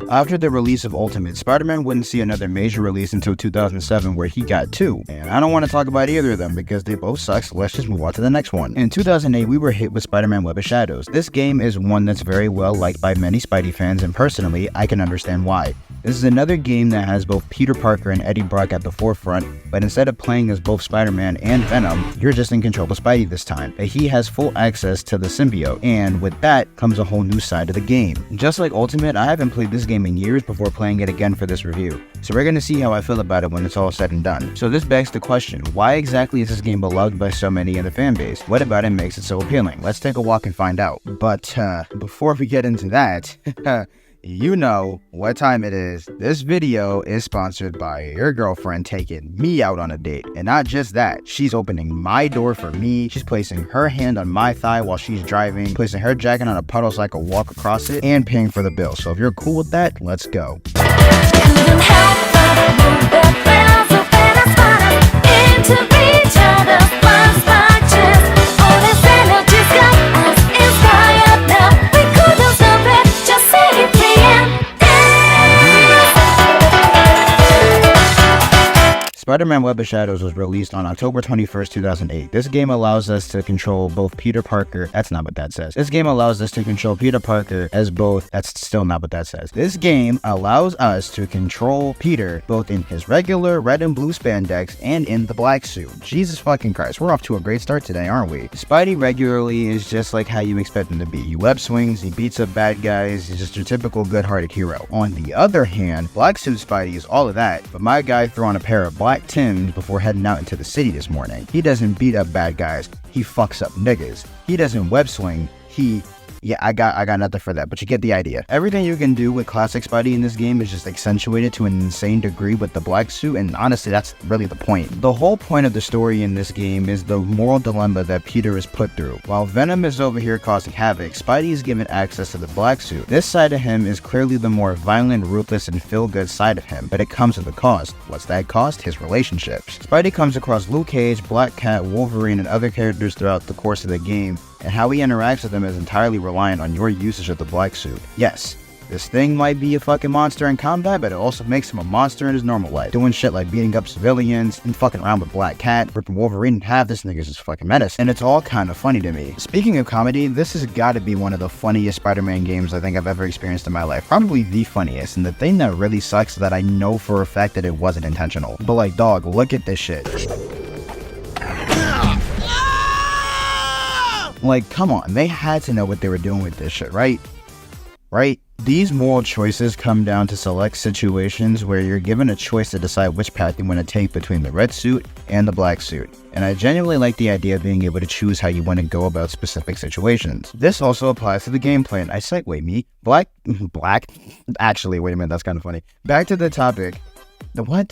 After the release of Ultimate, Spider-Man wouldn't see another major release until 2007, where he got 2. And I don't want to talk about either of them because they both suck, so let's just move on to the next one. In 2008, we were hit with Spider-Man Web of Shadows. This game is one that's very well liked by many Spidey fans, and personally, I can understand why. This is another game that has both Peter Parker and Eddie Brock at the forefront, but instead of playing as both Spider-Man and Venom, you're just in control of Spidey this time. But he has full access to the symbiote, and with that comes a whole new side of the game. Just like Ultimate, I haven't played this game in years before playing it again for this review, so we're gonna see how I feel about it when it's all said and done. So this begs the question, why exactly is this game beloved by so many in the fan base? What about it makes it so appealing? Let's take a walk and find out. But before we get into that, you know what time it is. This video is sponsored by your girlfriend taking me out on a date. And not just that, she's opening my door for me. She's placing her hand on my thigh while she's driving, placing her jacket on a puddle so I can walk across it, and paying for the bill. So if you're cool with that, let's go. Spider-Man Web of Shadows was released on October 21st, 2008. This game allows us to control both Peter Parker. That's not what that says. This game allows us to control Peter Parker as both. That's still not what that says. This game allows us to control Peter both in his regular red and blue spandex and in the black suit. Jesus fucking Christ, we're off to a great start today, aren't we? Spidey regularly is just like how you expect him to be. He web swings, he beats up bad guys, he's just your typical good-hearted hero. On the other hand, black suit Spidey is all of that, but my guy threw on a pair of black Tims before heading out into the city this morning. He doesn't beat up bad guys, he fucks up niggas. He doesn't web swing, yeah, I got nothing for that, but you get the idea. Everything you can do with classic Spidey in this game is just accentuated to an insane degree with the black suit, and honestly, that's really the point. The whole point of the story in this game is the moral dilemma that Peter is put through. While Venom is over here causing havoc, Spidey is given access to the black suit. This side of him is clearly the more violent, ruthless, and feel-good side of him, but it comes with a cost. What's that cost? His relationships. Spidey comes across Luke Cage, Black Cat, Wolverine, and other characters throughout the course of the game, and how he interacts with them is entirely reliant on your usage of the black suit. Yes, this thing might be a fucking monster in combat, but it also makes him a monster in his normal life. Doing shit like beating up civilians and fucking around with Black Cat, ripping Wolverine in half. This nigga's just fucking menace. And it's all kind of funny to me. Speaking of comedy, this has got to be one of the funniest Spider-Man games I think I've ever experienced in my life. Probably the funniest. And the thing that really sucks is that I know for a fact that it wasn't intentional. But like, dog, look at this shit. Like, come on, they had to know what they were doing with this shit, right? These moral choices come down to select situations where you're given a choice to decide which path you want to take between the red suit and the black suit. And I genuinely like the idea of being able to choose how you want to go about specific situations. This also applies to the gameplay, and I segue me. Actually, wait a minute, that's kind of funny. Back to the topic.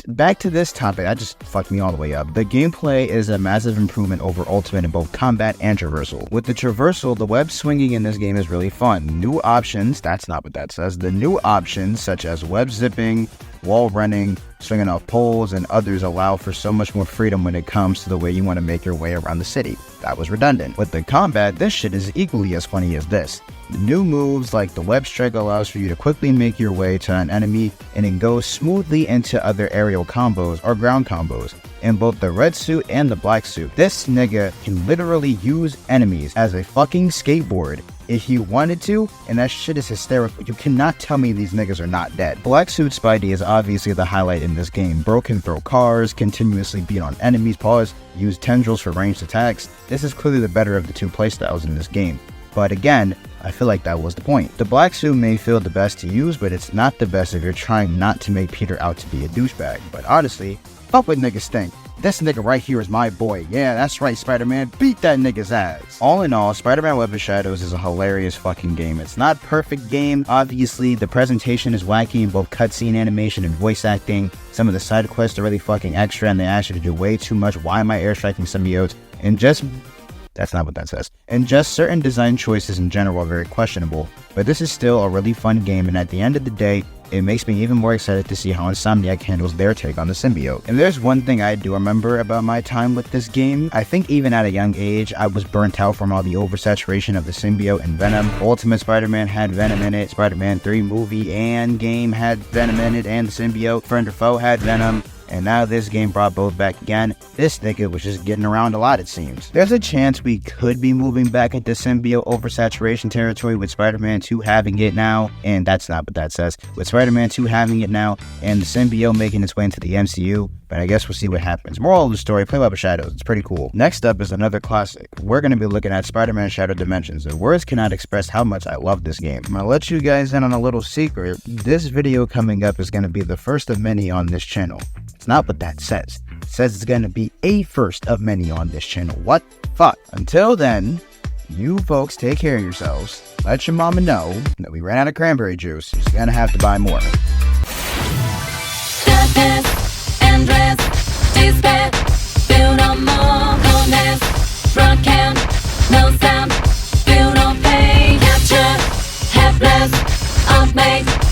Back to this topic, that just fucked me all the way up. The gameplay is a massive improvement over Ultimate in both combat and traversal. With the traversal, the web swinging in this game is really fun. New options, that's not what that says. The new options, such as web zipping, wall running, swinging off poles, and others allow for so much more freedom when it comes to the way you want to make your way around the city. That was redundant. With the combat, this shit is equally as funny as this. The new moves like the web strike allows for you to quickly make your way to an enemy, and it goes smoothly into other aerial combos or ground combos. In both the red suit and the black suit, this nigga can literally use enemies as a fucking skateboard if he wanted to, and that shit is hysterical. You cannot tell me these niggas are not dead. Black Suit Spidey is obviously the highlight in this game. Bro can throw cars, continuously beat on enemies, use tendrils for ranged attacks. This is clearly the better of the two playstyles in this game. But again, I feel like that was the point. The black suit may feel the best to use, but it's not the best if you're trying not to make Peter out to be a douchebag. But honestly, fuck what niggas think. This nigga right here is my boy. Yeah, that's right, Spider-Man. Beat that nigga's ass. All in all, Spider-Man Web of Shadows is a hilarious fucking game. It's not a perfect game. Obviously, the presentation is wacky in both cutscene animation and voice acting. Some of the side quests are really fucking extra, and they ask you to do way too much. Why am I airstriking symbiotes? And that's not what that says. And just certain design choices in general are very questionable, but this is still a really fun game, and at the end of the day, it makes me even more excited to see how Insomniac handles their take on the symbiote. And there's one thing I do remember about my time with this game. I think even at a young age, I was burnt out from all the oversaturation of the symbiote and Venom. Ultimate Spider-Man had Venom in it, Spider-Man 3 movie and game had Venom in it, and the symbiote Friend or Foe had Venom. And now this game brought both back again. This nigga was just getting around a lot, it seems. There's a chance we could be moving back into symbiote oversaturation territory with Spider-Man 2 having it now, and that's not what that says. With Spider-Man 2 having it now, and the symbiote making its way into the MCU, but I guess we'll see what happens. Moral of the story, play Web of Shadows, it's pretty cool. Next up is another classic. We're going to be looking at Spider-Man Shattered Dimensions, and words cannot express how much I love this game. I'm going to let you guys in on a little secret. This video coming up is going to be the first of many on this channel. It's not what that says. It says it's going to be a first of many on this channel. What the fuck? Until then, you folks take care of yourselves. Let your mama know that we ran out of cranberry juice. She's going to have to buy more. Darkness, endless, despair, feel no more coldness, broken, no sound, feel no pain, capture, helpless, unmade.